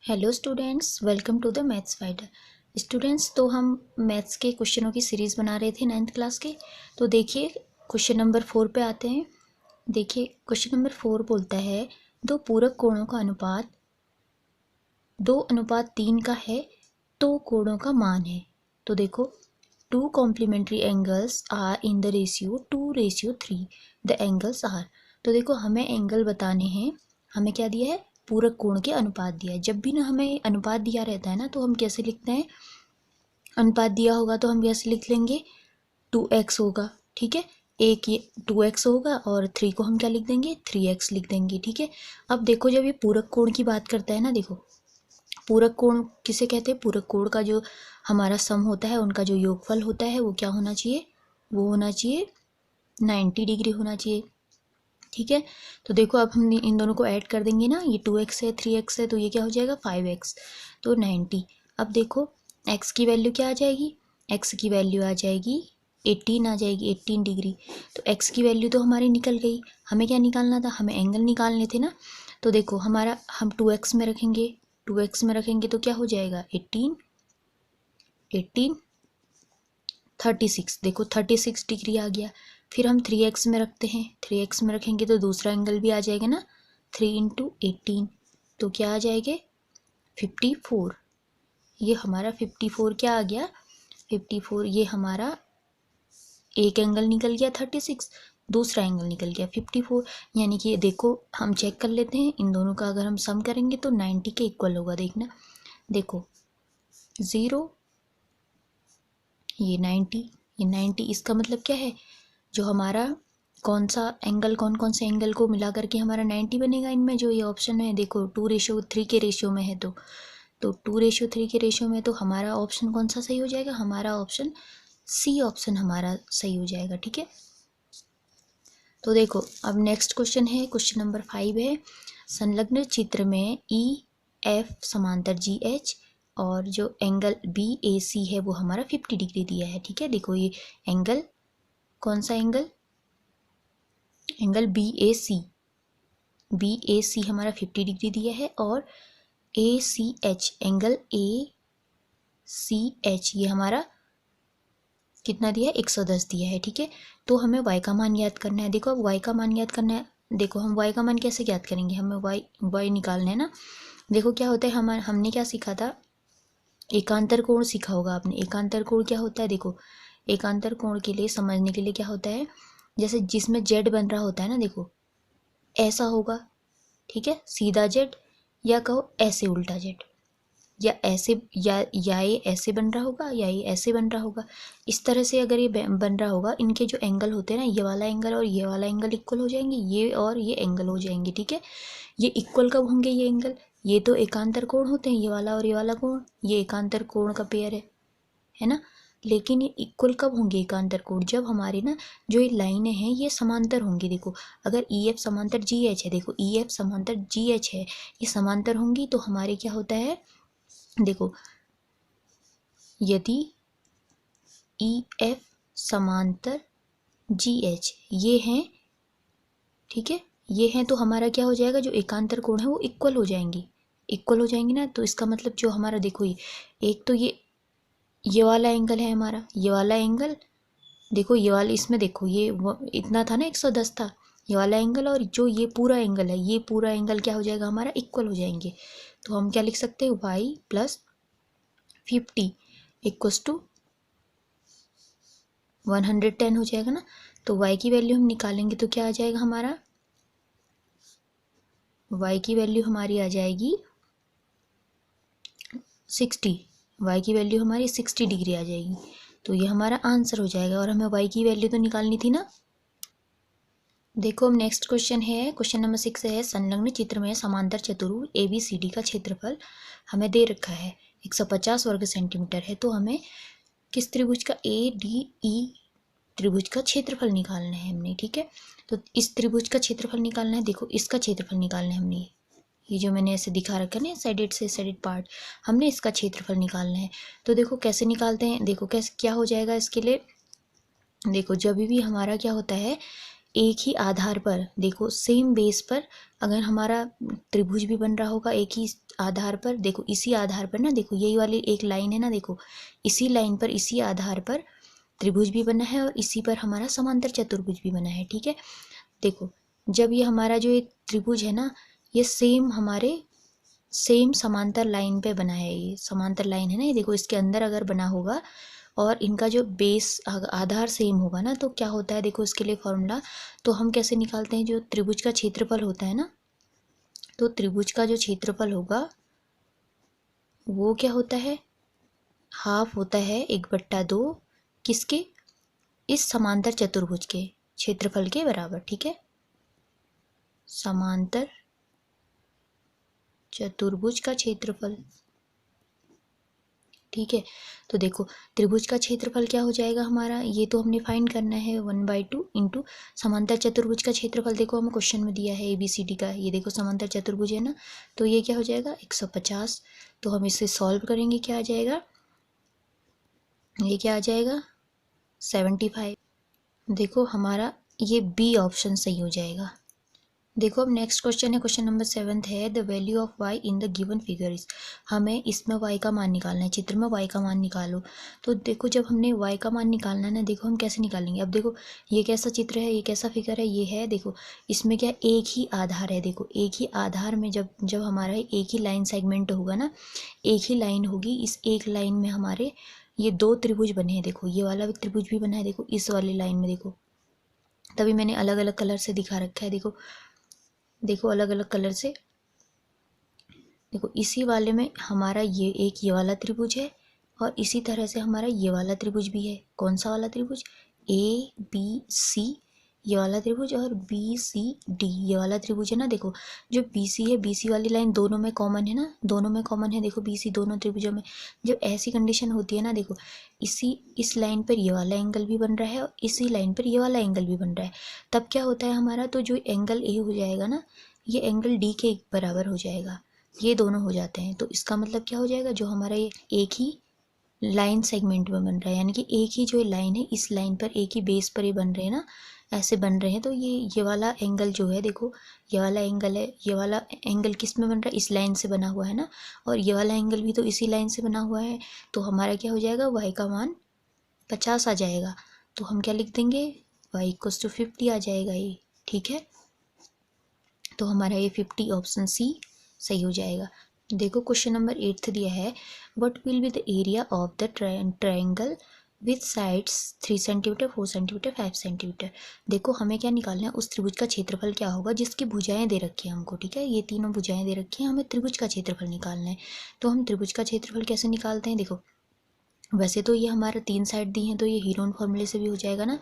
Hello students, welcome to the maths fighter. Students, तो हम maths के क्वेश्चनों की सीरीज़ बना रहे थे 9th क्लास के। तो देखिए क्वेश्चन नंबर 4 पे आते हैं। देखिए क्वेश्चन नंबर 4 बोलता है दो पूरक कोणों का अनुपात 2:3 का है तो कोणों का मान है। तो देखो, two complementary angles are in the ratio 2:3 the angles are. तो देखो, हमें एंगल बताने हैं। हमें क्या दिया है? पूरक कोण के अनुपात दिया है। जब भी ना हमें अनुपात दिया रहता है ना, तो हम कैसे लिखते हैं? अनुपात दिया होगा तो हम कैसे लिख लेंगे? 2x होगा, ठीक है। एक ये 2x होगा और 3 को हम क्या लिख देंगे? 3x लिख देंगे, ठीक है। अब देखो, जब ये पूरक कोण की बात करता है ना, देखो पूरक कोण किसे कहते हैं? पूरक कोण का जो हमारा सम होता है, उनका जो योगफल होता है वो क्या होना चाहिए? वो होना चाहिए 90 डिग्री होना चाहिए, ठीक है। तो देखो, अब हम इन दोनों को ऐड कर देंगे ना, ये 2x है 3x है, तो ये क्या हो जाएगा? 5x, तो 90। अब देखो x की वैल्यू क्या आ जाएगी? x की वैल्यू आ जाएगी 18 आ जाएगी, 18 डिग्री। तो x की वैल्यू तो हमारी निकल गई। हमें क्या निकालना था? हमें एंगल निकालने थे ना। तो देखो, हमारा हम 2x में रखेंगे, 2x में रखेंगे तो क्या हो जाएगा? 18 18 36। देखो 36 डिग्री आ गया। फिर हम 3x में रखते हैं, 3x में रखेंगे तो दूसरा एंगल भी आ जाएगा ना, 3 इंटू 18, तो क्या आ जाएगा? 54। ये हमारा 54 क्या आ गया? 54। ये हमारा एक एंगल निकल गया 36, दूसरा एंगल निकल गया 54। यानी कि देखो, हम चेक कर लेते हैं इन दोनों का। अगर हम सम करेंगे तो 90 के इक्वल होगा। देखना, देखो 0, ये 90, ये 90। इसका मतलब क्या है? जो हमारा कौन सा एंगल, कौन कौन से एंगल को मिला करके हमारा 90 बनेगा? इनमें जो ये ऑप्शन है, देखो 2:3 के रेशियो में है, तो 2:3 के रेशियो में, तो हमारा ऑप्शन कौन सा सही हो जाएगा? हमारा ऑप्शन सी ऑप्शन हमारा सही हो जाएगा, ठीक है। तो देखो, अब नेक्स्ट क्वेश्चन है, क्वेश्चन नंबर 5 है। संलग्न चित्र में ई एफ समांतर जी एच और जो एंगल बी ए सी है वो हमारा 50 डिग्री दिया है, ठीक है। देखो, ये एंगल कौन सा angle? Angle B A C हमारा 50 डिग्री दिया है, और A C H, angle A C H ये हमारा कितना दिया है? 110 दिया है, ठीक है। तो हमें y का मान याद करना है। देखो, अब y का मान याद करना है। देखो, हम y का मान कैसे याद करेंगे? हमें y निकालना है ना। देखो क्या होता है, हमने क्या सीखा था? एकांतर कोण सीखा होगा आपने। एकांतर कोण क्या होता है? देखो, एकांतर कोण के लिए समझने के लिए क्या होता है, जैसे जिसमें जेड बन रहा होता है ना, देखो ऐसा होगा, ठीक है, सीधा जेड, या कहो ऐसे उल्टा जेड, या ऐसे, या ये ऐसे बन रहा होगा, या ये ऐसे बन रहा होगा। इस तरह से अगर ये बन रहा होगा, इनके जो एंगल होते हैं ना, ये वाला एंगल और ये वाला एंगल इक्वल हो जाएंगे, ये और ये एंगल हो जाएंगे, ठीक है। ये इक्वल कब होंगे? ये एंगल, ये तो एकांतर कोण होते हैं, ये वाला और ये वाला कोण, ये एकांतर कोण का पेयर है ना। लेकिन ये इक्वल कब होंगे एकांतर कोण? जब हमारे ना जो ये लाइनें हैं ये समांतर होंगी। देखो, अगर ई एफ समांतर जी एच है, देखो ई एफ समांतर जी एच है, ये समांतर होंगी, तो हमारे क्या होता है? देखो, यदि ई एफ समांतर जी एच ये हैं, ठीक है, ये हैं, तो हमारा क्या हो जाएगा? जो एकांतर कोण है वो इक्वल हो जाएंगी, इक्वल हो जाएंगी ना। तो इसका मतलब जो हमारा, देखो ये एक तो ये वाला एंगल है हमारा, ये वाला एंगल, देखो ये वाला, इसमें देखो ये इतना था ना, 110 था ये वाला एंगल, और जो ये पूरा एंगल है, ये पूरा एंगल क्या हो जाएगा हमारा? इक्वल हो जाएंगे। तो हम क्या लिख सकते हैं? y + 50 इक्वस टू 110 हो जाएगा ना। तो y की वैल्यू हम निकालेंगे तो क्या आ जाएगा हमारा? y की वैल्यू हमारी आ जाएगी 60। y की वैल्यू हमारी 60 डिग्री आ जाएगी। तो ये हमारा आंसर हो जाएगा, और हमें y की वैल्यू तो निकालनी थी ना। देखो, अब नेक्स्ट क्वेश्चन है, क्वेश्चन नंबर 6 है। संलग्न चित्र में समांतर चतुर्भुज ABCD का क्षेत्रफल हमें दे रखा है, 150 वर्ग सेंटीमीटर है। तो हमें किस त्रिभुज का? ADE त्रिभुज का क्षेत्रफल निकालना है हमने, ठीक है। तो इस त्रिभुज का क्षेत्रफल निकालना है। देखो, इसका क्षेत्रफल निकालना है हमने, ये जो मैंने ऐसे दिखा रखा है ना, साइडेड से साइडेड पार्ट, हमने इसका क्षेत्रफल निकालना है। तो देखो कैसे निकालते हैं। देखो कैसे क्या हो जाएगा इसके लिए। देखो, जब भी हमारा क्या होता है, एक ही आधार पर, देखो सेम बेस पर अगर हमारा त्रिभुज भी बन रहा होगा एक ही आधार पर, देखो इसी आधार पर ना, देखो यही वाली एक लाइन है ना, देखो इसी लाइन पर इसी आधार पर त्रिभुज भी बना है और इसी पर हमारा समांतर चतुर्भुज भी बना है, ठीक है। देखो जब ये हमारा जो एक त्रिभुज है ना, ये सेम हमारे सेम समांतर लाइन पे बना है, ये समांतर लाइन है ना, ये देखो इसके अंदर अगर बना होगा और इनका जो बेस आधार सेम होगा ना, तो क्या होता है, देखो इसके लिए फॉर्मूला तो हम कैसे निकालते हैं, जो त्रिभुज का क्षेत्रफल होता है ना, तो त्रिभुज का जो क्षेत्रफल होगा वो क्या होता है, हाफ होता है 1/2 किसके, इस समांतर चतुर्भुज के क्षेत्रफल के बराबर, ठीक है। समांतर चतुर्भुज का क्षेत्रफल, ठीक है। तो देखो त्रिभुज का क्षेत्रफल क्या हो जाएगा हमारा, ये तो हमने फाइंड करना है 1/2 इंटू समांतर चतुर्भुज का क्षेत्रफल, देखो हमें क्वेश्चन में दिया है ABCD का, ये देखो समांतर चतुर्भुज है ना, तो ये क्या हो जाएगा 150। तो हम इसे सॉल्व करेंगे, क्या आ जाएगा, ये क्या आ जाएगा 75। देखो हमारा ये B ऑप्शन सही हो जाएगा। देखो अब नेक्स्ट क्वेश्चन है, क्वेश्चन नंबर 7 है, the value of y in the given figure is, हमें इसमें y का मान निकालना है, चित्र में y का मान निकालो। तो देखो जब हमने y का मान निकालना है ना, देखो हम कैसे निकालेंगे, अब देखो ये कैसा चित्र है, ये कैसा फिगर है, ये है, देखो इसमें क्या एक ही आधार है, देखो एक ही आधार में जब जब हमारा एक ही लाइन सेगमेंट होगा ना, एक ही लाइन होगी, इस एक लाइन में हमारे ये 2 त्रिभुज बने हैं, देखो ये वाला त्रिभुज भी बना है, देखो इस वाली लाइन में, देखो तभी मैंने अलग अलग कलर से दिखा रखा है, देखो देखो अलग अलग कलर से, देखो इसी वाले में हमारा ये वाला त्रिभुज है और इसी तरह से हमारा ये वाला त्रिभुज भी है, कौन सा वाला त्रिभुज, ABC ये वाला त्रिभुज और BCD ये वाला त्रिभुज है ना। देखो जो BC है, BC वाली लाइन दोनों में कॉमन है ना, दोनों में कॉमन है, देखो BC दोनों त्रिभुजों में। जब ऐसी कंडीशन होती है ना, देखो इस लाइन पर ये वाला एंगल भी बन रहा है और इसी लाइन पर ये वाला एंगल भी बन रहा है, तब क्या होता है हमारा, तो जो एंगल A हो जाएगा ना, ये एंगल D के बराबर हो जाएगा, ये दोनों हो जाते हैं। तो इसका मतलब क्या हो जाएगा, जो हमारा ये एक ही लाइन सेगमेंट में बन रहा है, यानी कि एक ही जो लाइन है, इस लाइन पर एक ही बेस पर ये बन रहे हैं ना, ऐसे बन रहे हैं, तो ये वाला एंगल जो है, देखो ये वाला एंगल है, ये वाला एंगल किस में बन रहा है, इस लाइन से बना हुआ है ना, और ये वाला एंगल भी तो इसी लाइन से बना हुआ है, तो हमारा क्या हो जाएगा, y का मान 50 आ जाएगा। तो हम क्या लिख देंगे, y = 50 आ जाएगा ये, ठीक है। तो हमारा ये 50 ऑप्शन C सही हो जाएगा। देखो क्वेश्चन नंबर 8 दिया है, what will be the area of the triangle with sides 3 centimetre 4 centimetre 5 centimetre. देखो हमें क्या निकालना है, उस त्रिभुज का क्षेत्रफल क्या होगा जिसकी भुजाएं दे रखी है हमको, ठीक है, ये तीनों भुजाएं दे रखी हैं, हमें त्रिभुज का क्षेत्रफल निकालना है। तो हम त्रिभुज का क्षेत्रफल कैसे निकालते हैं, देखो वैसे तो ये हमारा 3 साइड दी हैं, तो ये हीरोन फॉर्मूले से भी हो जाएगा ना,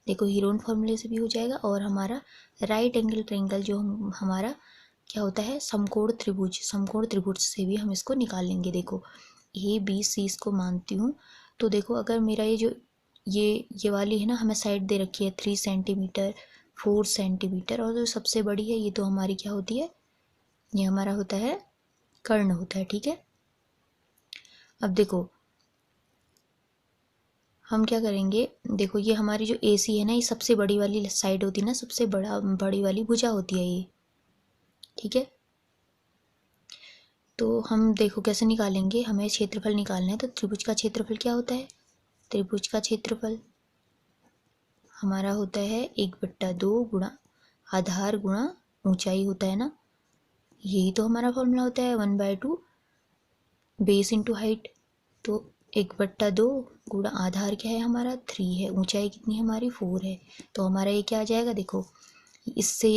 देखो हीरोन फॉर्मूले से भी हो जाएगा, और हमारा राइट एंगल ट्रायंगल जो हमारा क्या होता है, समकोण त्रिभुज से भी हम इसको निकाल लेंगे। देखो ABC इसको मानती हूँ, तो देखो अगर मेरा ये जो ये वाली है ना, हमें साइड दे रखी है 3 सेंटीमीटर 4 सेंटीमीटर, और जो सबसे बड़ी है ये तो हमारी क्या होती है, ये हमारा होता है कर्ण होता है, ठीक है। अब देखो हम क्या करेंगे, देखो ये हमारी जो AC है ना, ये सबसे बड़ी वाली साइड होती है ना, सबसे बड़ी वाली भुजा होती है ये, ठीक है। तो हम देखो कैसे निकालेंगे, हमें क्षेत्रफल निकालना है, तो त्रिभुज का क्षेत्रफल क्या होता है, त्रिभुज का क्षेत्रफल हमारा होता है 1/2 गुणा आधार गुणा ऊंचाई होता है ना, यही तो हमारा फॉर्मूला होता है 1/2 बेस इंटू हाइट। तो 1/2 गुणा आधार क्या है हमारा 3 है, ऊंचाई कितनी है हमारी 4 है, तो हमारा ये क्या आ जाएगा, देखो इससे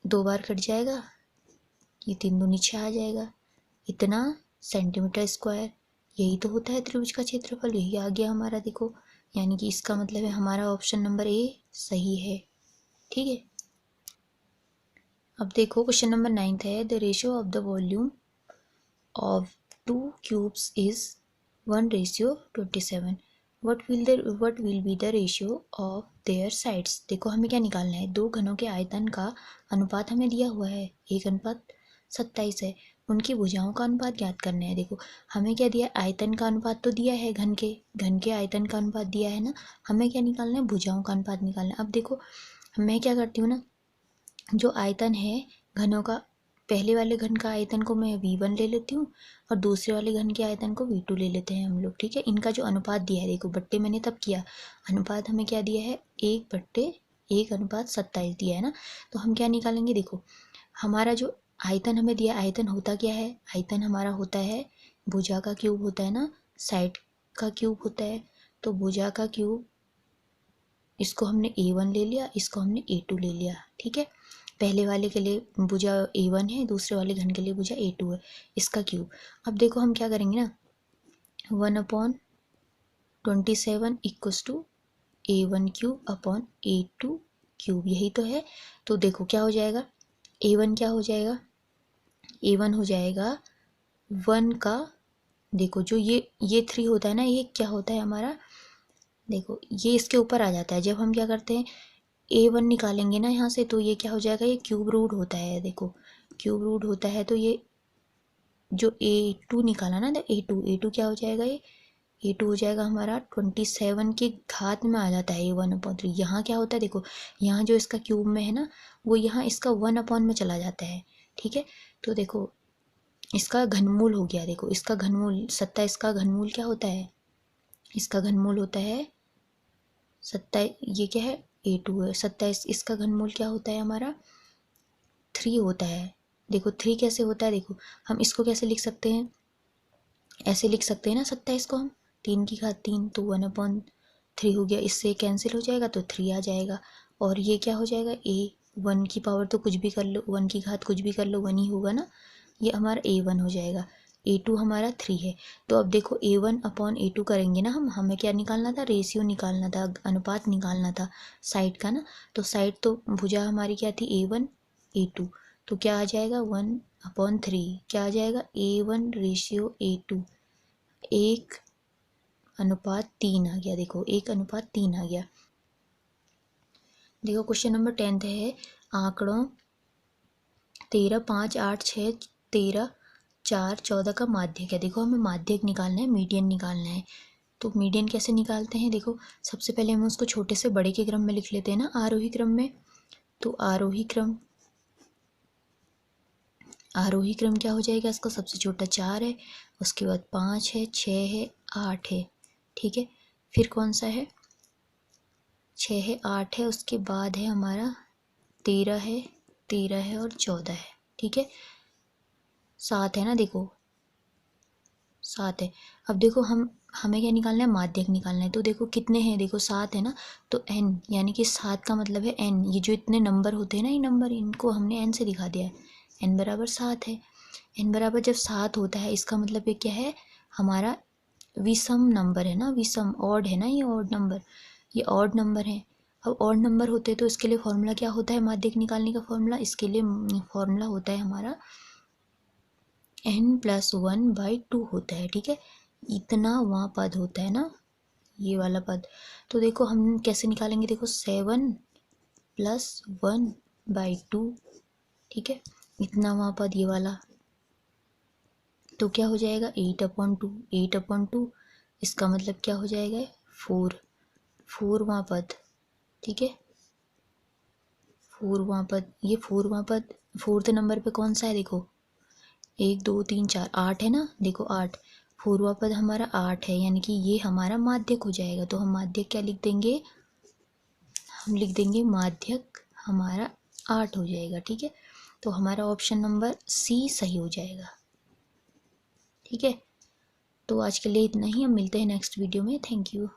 2 बार कट जाएगा, ये 3 दूनी 6 आ जाएगा, इतना सेंटीमीटर स्क्वायर, यही तो होता है त्रिभुज का क्षेत्रफल, यही आ गया हमारा, देखो यानी कि इसका मतलब है हमारा ऑप्शन नंबर A सही है, ठीक है। अब देखो क्वेश्चन नंबर 9 है, the ratio of the volume of 2 cubes is 1:27, what will be the ratio of their sides. देखो हमें क्या निकालना है, 2 घनों के आयतन का अनुपात हमें दिया हुआ है 1:27 है, उनकी भुजाओं का अनुपात ज्ञात करना है। देखो हमें क्या दिया, आयतन का अनुपात तो दिया है, घन के आयतन का अनुपात दिया है ना, हमें क्या निकालना है, भुजाओं का अनुपात निकालना है। अब देखो मैं क्या करती हूँ ना, जो आयतन है घनों का, पहले वाले घन का आयतन को मैं V1 ले लेती हूँ और दूसरे वाले घन के आयतन को V2 ले लेते हैं हम लोग, ठीक है। इनका जो अनुपात दिया है, देखो बट्टे मैंने तब किया, अनुपात हमें क्या दिया है, 1/1/27 दिया है ना। तो हम क्या निकालेंगे, देखो हमारा जो आयतन हमें दिया, आयतन होता क्या है, आयतन हमारा होता है भुजा का क्यूब होता है ना, साइड का क्यूब होता है। तो भुजा का क्यूब, इसको हमने A1 ले लिया, इसको हमने A2 ले लिया, ठीक है। पहले वाले के लिए भुजा A1 है, दूसरे वाले घन के लिए भुजा A2 है, इसका क्यूब। अब देखो हम क्या करेंगे ना, 1/27 equals to A1 cube upon A2 cube, यही तो है। तो देखो क्या हो जाएगा, A1 क्या हो जाएगा, A1 हो जाएगा 1 का, देखो जो ये 3 होता है ना, ये क्या होता है हमारा, देखो ये इसके ऊपर आ जाता है। जब हम क्या करते हैं, A1 निकालेंगे ना यहाँ से, तो ये क्या हो जाएगा, ये क्यूब रूट होता है, देखो क्यूब रूट होता है। तो ये जो A2 निकाला ना, तो A2 क्या हो जाएगा, ये A2 हो जाएगा हमारा 27 के घात में आ जाता है A1/3। यहाँ क्या होता है, देखो यहाँ जो इसका क्यूब में है ना, वो यहाँ इसका 1 में चला जाता है, ठीक है। तो देखो इसका घनमूल हो गया, देखो इसका घनमूल 27 का घनमूल क्या होता है, इसका घनमूल होता है 27, ये क्या है A2 है, 27 इसका घनमूल क्या होता है हमारा 3 होता है। देखो 3 कैसे होता है, देखो हम इसको कैसे लिख सकते हैं, ऐसे लिख सकते हैं ना 27 को हम, 3 की घात 3, तो 1/3 हो गया, इससे कैंसिल हो जाएगा तो 3 आ जाएगा। और ये क्या हो जाएगा, A1 की पावर तो कुछ भी कर लो, 1 की घात कुछ भी कर लो 1 ही होगा ना, ये हमारा A1 हो जाएगा। A2 हमारा 3 है। तो अब देखो A1/A2 करेंगे ना हम, हमें क्या निकालना था, रेशियो निकालना था, अनुपात निकालना था साइड का ना। तो साइड तो भुजा हमारी क्या थी, A1/A2, तो क्या आ जाएगा 1/3, क्या आ जाएगा A1/A2, 1/3 आ गया, देखो 1/3 आ गया। देखो क्वेश्चन नंबर 10 है, आंकड़ों 13, 5, 8, 6, 13, 4, 14 का माध्यक है। देखो हमें माध्यक निकालना है, मीडियन निकालना है। तो मीडियन कैसे निकालते हैं, देखो सबसे पहले हम उसको छोटे से बड़े के क्रम में लिख लेते हैं ना, आरोही क्रम में। तो आरोही क्रम क्या हो जाएगा, इसका सबसे छोटा 4 है, उसके बाद 5 है, 6 है, 8 है, ठीक है। फिर कौन सा है, 6 है, 8 है, उसके बाद है हमारा 13 है और 14 है, ठीक है। 7 है ना, देखो 7 है। अब देखो हमें क्या निकालना है, माध्यक निकालना है। तो देखो कितने हैं, देखो 7 है ना, तो n यानी कि 7 का मतलब है n, ये जो इतने नंबर होते हैं ना, ये नंबर इनको हमने n से दिखा दिया है, n बराबर 7 है। n बराबर जब 7 होता है, इसका मतलब ये क्या है, हमारा विषम नंबर है ना, विषम ऑड है ना, ये ऑड नंबर, ये ऑड नंबर है। अब ऑड नंबर होते हैं तो इसके लिए फॉर्मूला क्या होता है, माध्यक निकालने का फॉर्मूला, इसके लिए फॉर्मूला होता है हमारा n+1/2 होता है, ठीक है। इतना वहाँ पद होता है ना, ये वाला पद। तो देखो हम कैसे निकालेंगे, देखो 7+1/2, ठीक है, इतना वहाँ पद ये वाला, तो क्या हो जाएगा 8/2, 8/2, इसका मतलब क्या हो जाएगा 4 वहाँ पद, ठीक है, 4 वहाँ पद, ये 4 वहाँ पद। 4th नंबर पे कौन सा है, देखो 1 2 3 4 8 है ना, देखो 8, 4वां पद हमारा 8 है, यानी कि ये हमारा माध्यक हो जाएगा। तो हम माध्यक क्या लिख देंगे, हम लिख देंगे माध्यक हमारा 8 हो जाएगा, ठीक है। तो हमारा ऑप्शन नंबर C सही हो जाएगा, ठीक है। तो आज के लिए इतना ही, हम मिलते हैं नेक्स्ट वीडियो में, थैंक यू।